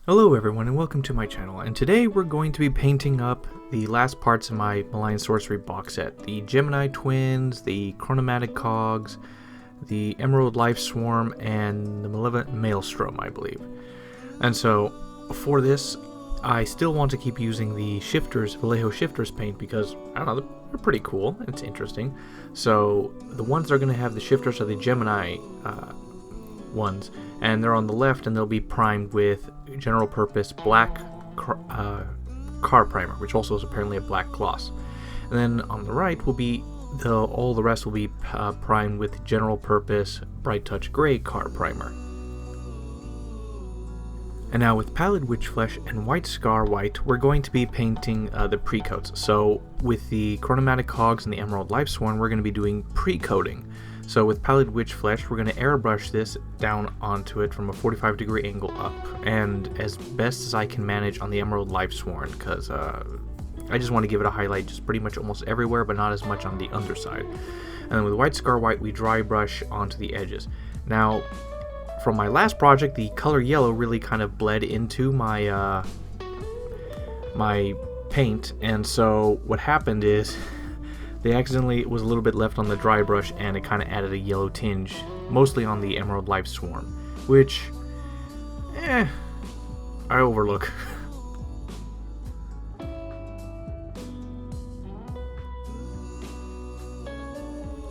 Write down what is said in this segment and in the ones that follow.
Hello everyone and welcome to my channel, and today we're going to be painting up the last parts of my Malign Sorcery box set. The Gemini Twins, the Chronomatic Cogs, the Emerald Life Swarm, and the Malevolent Maelstrom, I believe. And so, for this, I still want to keep using the Shifters, Vallejo Shifters paint because, I don't know, they're pretty cool, it's interesting. So, the ones that are going to have the Shifters are the Gemini ones, and they're on the left, and they'll be primed with general purpose black car primer, which also is apparently a black gloss. And then on the right will be all the rest will be primed with general purpose bright touch gray car primer. And now with Pallid Witchflesh and White Scar White, we're going to be painting the pre-coats. So with the Chronomatic Cogs and the Emerald Life Swarm, we're going to be doing pre-coating. So with Pallid Witchflesh, we're going to airbrush this down onto it from a 45-degree angle up, and as best as I can manage on the Emerald Life Swarm, because I just want to give it a highlight just pretty much almost everywhere, but not as much on the underside. And then with White Scar White, we dry brush onto the edges. Now, from my last project, the color yellow really kind of bled into my my paint, and so what happened is they accidentally was a little bit left on the dry brush, and it kind of added a yellow tinge, mostly on the Emerald Life Swarm, which, I overlook.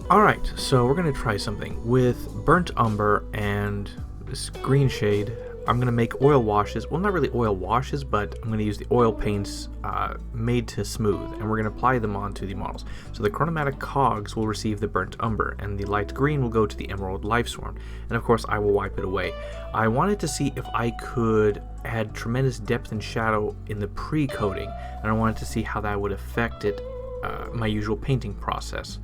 Alright, so we're going to try something. With Burnt Umber and this green shade, I'm going to make oil washes. Well, not really oil washes, but I'm going to use the oil paints made to smooth, and we're going to apply them onto the models. So the Chronomatic Cogs will receive the Burnt Umber, and the light green will go to the Emerald Life Swarm. And of course, I will wipe it away. I wanted to see if I could add tremendous depth and shadow in the pre-coating, and I wanted to see how that would affect it, my usual painting process.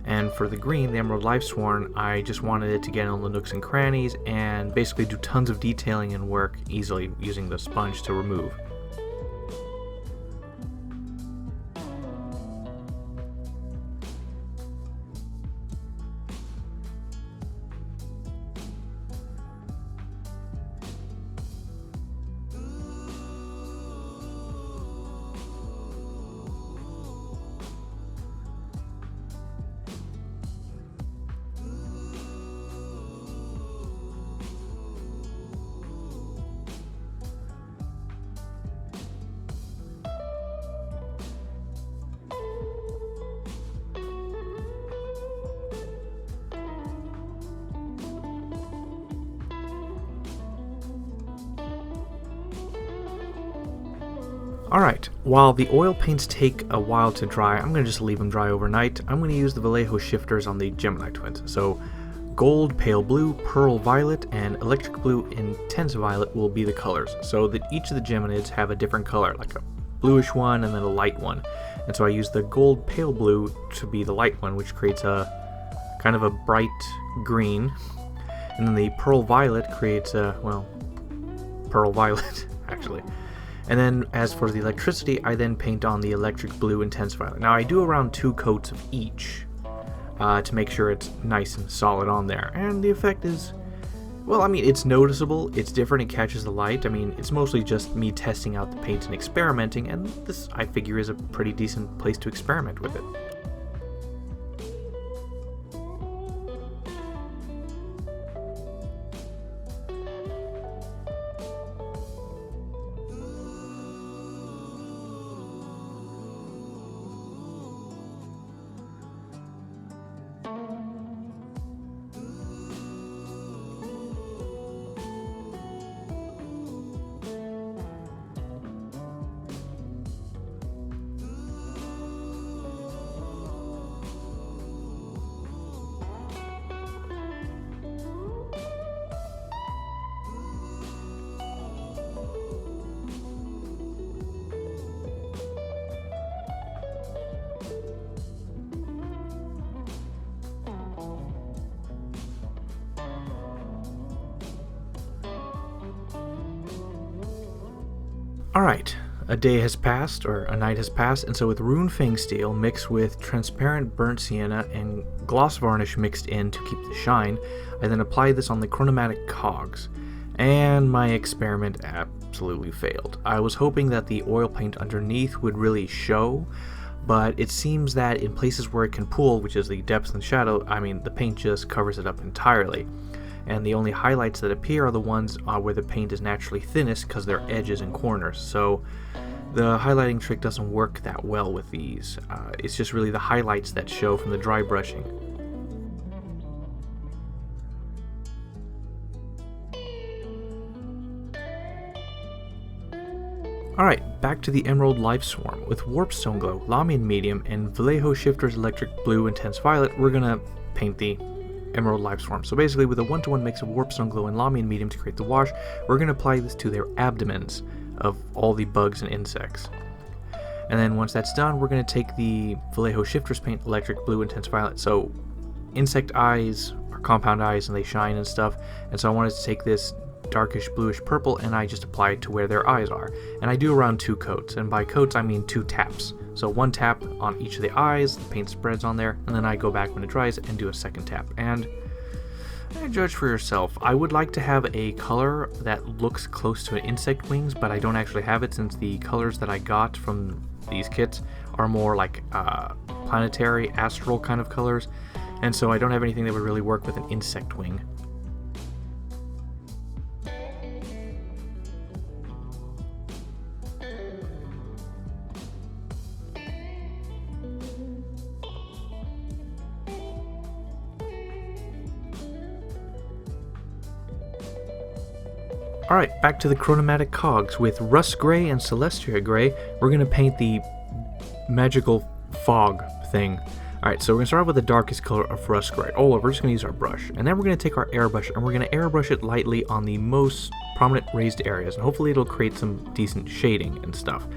And for the green, the Emerald Life Swarm, I just wanted it to get in all the nooks and crannies and basically do tons of detailing and work easily using the sponge to remove. Alright, while the oil paints take a while to dry, I'm going to just leave them dry overnight. I'm going to use the Vallejo Shifters on the Gemini Twins. So gold, pale blue, pearl violet, and electric blue intense violet will be the colors. So that each of the Geminids have a different color, like a bluish one and then a light one. And so I use the gold pale blue to be the light one, which creates a kind of a bright green. And then the pearl violet creates a, well, pearl violet, actually. And then as for the electricity, I then paint on the electric blue intense violet. Now I do around 2 coats of each to make sure it's nice and solid on there. And the effect is, well, I mean, it's noticeable, it's different, it catches the light. I mean, it's mostly just me testing out the paints and experimenting, and this, I figure, is a pretty decent place to experiment with it. Alright, a day has passed, or a night has passed, and so with Rune Fang Steel mixed with transparent burnt sienna and gloss varnish mixed in to keep the shine, I then apply this on the Chronomatic Cogs, and my experiment absolutely failed. I was hoping that the oil paint underneath would really show, but it seems that in places where it can pool, which is the depth and shadow, I mean, the paint just covers it up entirely. And the only highlights that appear are the ones where the paint is naturally thinnest because they're edges and corners. So the highlighting trick doesn't work that well with these. It's just really the highlights that show from the dry brushing. Alright, back to the Emerald Life Swarm. With Warpstone Glow, Lahmian Medium, and Vallejo Shifter's Electric Blue Intense Violet, we're gonna paint the Emerald Life Swarm. So basically, with a 1-to-1 mix of Warpstone Glow and Lahmian Medium to create the wash, we're gonna apply this to their abdomens of all the bugs and insects. And then once that's done, we're gonna take the Vallejo Shifter's paint Electric Blue Intense Violet. So insect eyes are compound eyes and they shine and stuff. And so I wanted to take this darkish bluish purple and I just apply it to where their eyes are. And I do around 2 coats, and by coats I mean 2 taps. So 1 tap on each of the eyes, the paint spreads on there, and then I go back when it dries and do a 2nd tap. And judge for yourself. I would like to have a color that looks close to an insect wings, but I don't actually have it since the colors that I got from these kits are more like planetary, astral kind of colors, and so I don't have anything that would really work with an insect wing. Alright, back to the chromatic cogs. With Rust Gray and Celestia Gray, we're going to paint the magical fog thing. Alright, so we're going to start with the darkest color of Rust Gray. Oh, we're just going to use our brush. And then we're going to take our airbrush and we're going to airbrush it lightly on the most prominent raised areas. And hopefully it'll create some decent shading and stuff.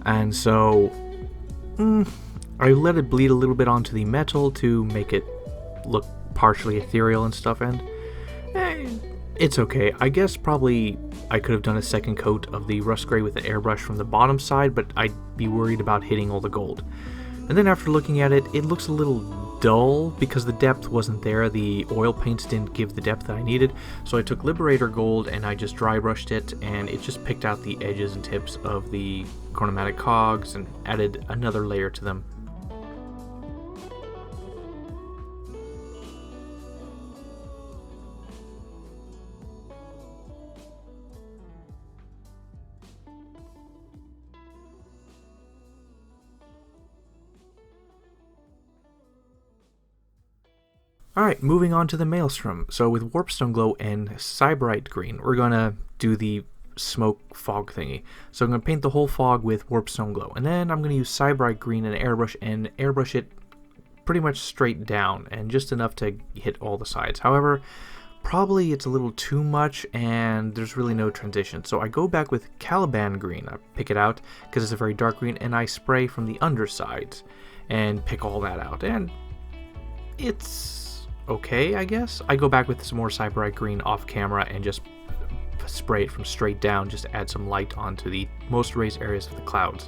And so I let it bleed a little bit onto the metal to make it look partially ethereal and stuff. And it's okay. I guess probably I could have done a 2nd coat of the Rust Gray with an airbrush from the bottom side, but I'd be worried about hitting all the gold. And then after looking at it, it looks a little dull because the depth wasn't there. The oil paints didn't give the depth that I needed. So I took Liberator Gold and I just dry brushed it, and it just picked out the edges and tips of the chromatic cogs and added another layer to them. Alright, moving on to the Maelstrom. So with Warpstone Glow and Cyberite Green, we're going to do the smoke fog thingy. So I'm going to paint the whole fog with Warpstone Glow. And then I'm going to use Cyberite Green and airbrush it pretty much straight down and just enough to hit all the sides. However, probably it's a little too much and there's really no transition. So I go back with Caliban Green. I pick it out because it's a very dark green, and I spray from the undersides and pick all that out. And it's okay, I guess. I go back with some more Cyberite Green off camera and just spray it from straight down just to add some light onto the most raised areas of the clouds.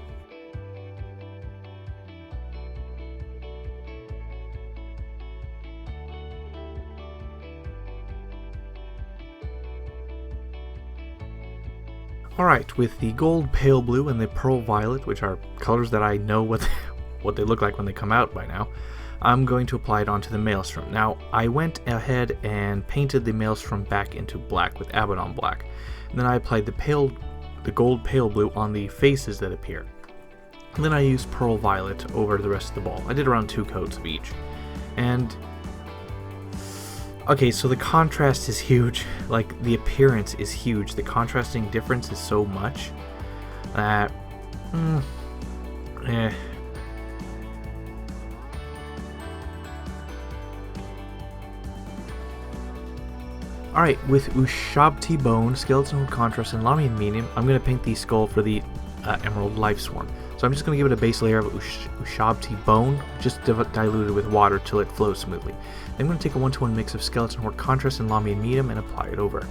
Alright, with the Gold Pale Blue and the Pearl Violet, which are colors that I know what they look like when they come out by now, I'm going to apply it onto the Maelstrom. Now, I went ahead and painted the Maelstrom back into black with Abaddon Black. And then I applied the Gold Pale Blue on the faces that appear. And then I used Pearl Violet over the rest of the ball. I did around 2 coats of each. And okay, so the contrast is huge. Like, the appearance is huge. The contrasting difference is so much that Alright, with Ushabti Bone, Skeleton Horde Contrast, and Lahmian Medium, I'm going to paint the skull for the Emerald Life Swarm. So I'm just going to give it a base layer of Ushabti Bone, just diluted with water till it flows smoothly. Then I'm going to take a 1-to-1 mix of Skeleton Horde Contrast and Lahmian Medium and apply it over.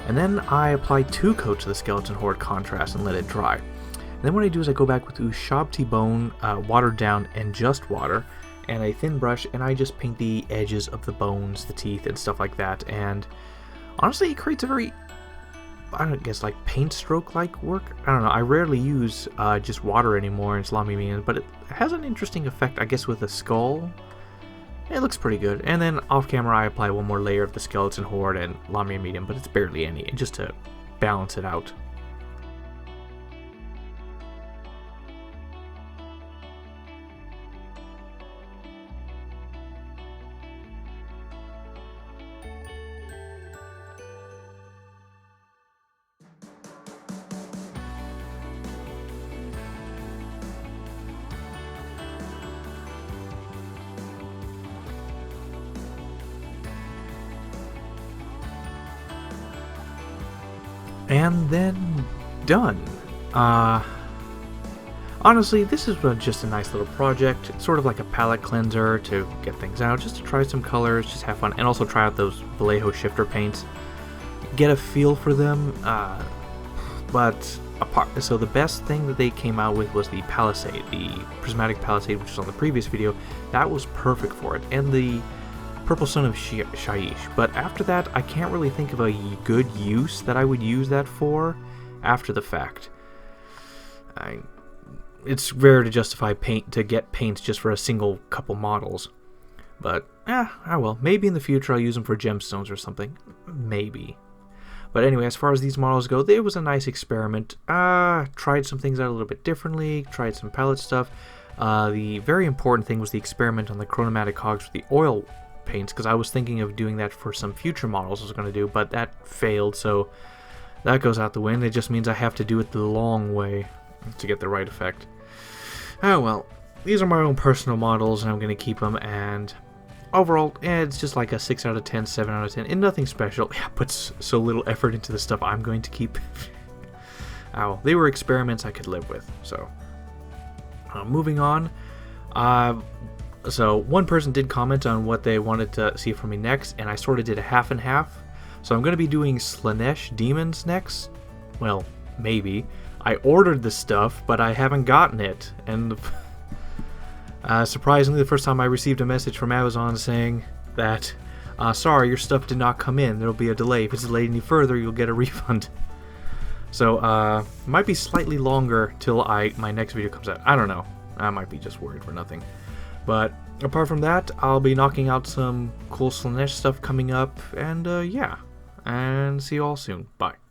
And then I apply 2 coats of the Skeleton Horde Contrast and let it dry. And then what I do is I go back with Ushabti Bone, watered down and just water, and a thin brush, and I just paint the edges of the bones, the teeth, and stuff like that. And honestly, it creates a very I don't guess, like paint stroke like work. I don't know. I rarely use just water anymore in Slaanesh Demons, but it has an interesting effect, I guess, with the skull. It looks pretty good. And then off camera, I apply one more layer of the skeleton horde and Lamia medium, but it's barely any, just to balance it out. And then done. Honestly, this is just a nice little project. It's sort of like a palette cleanser to get things out, just to try some colors, just have fun, and also try out those Vallejo shifter paints. Get a feel for them. So the best thing that they came out with was the Palisade, the Prismatic Palisade, which was on the previous video. That was perfect for it, and the Purple Sun of Shaiish. But after that, I can't really think of a good use that I would use that for after the fact. It's rare to justify to get paints just for a single couple models. But, well, maybe in the future I'll use them for gemstones or something. Maybe. But anyway, as far as these models go, it was a nice experiment. Tried some things out a little bit differently, tried some palette stuff. The very important thing was the experiment on the chromatic cogs with the oil paints, because I was thinking of doing that for some future models I was going to do, but that failed, so that goes out the window. It just means I have to do it the long way to get the right effect. Oh well, these are my own personal models, and I'm going to keep them, and overall, it's just like a 6 out of 10, 7 out of 10, and nothing special. I put so little effort into the stuff I'm going to keep. Oh, they were experiments I could live with, so. Moving on, so one person did comment on what they wanted to see from me next, and I sort of did a half and half. So I'm going to be doing Slaanesh Demons next. Well, maybe. I ordered the stuff, but I haven't gotten it. And surprisingly, the first time I received a message from Amazon saying that, sorry, your stuff did not come in. There'll be a delay. If it's delayed any further, you'll get a refund. So, it might be slightly longer till my next video comes out. I don't know. I might be just worried for nothing. But apart from that, I'll be knocking out some cool Slaanesh stuff coming up, and yeah, and see you all soon. Bye.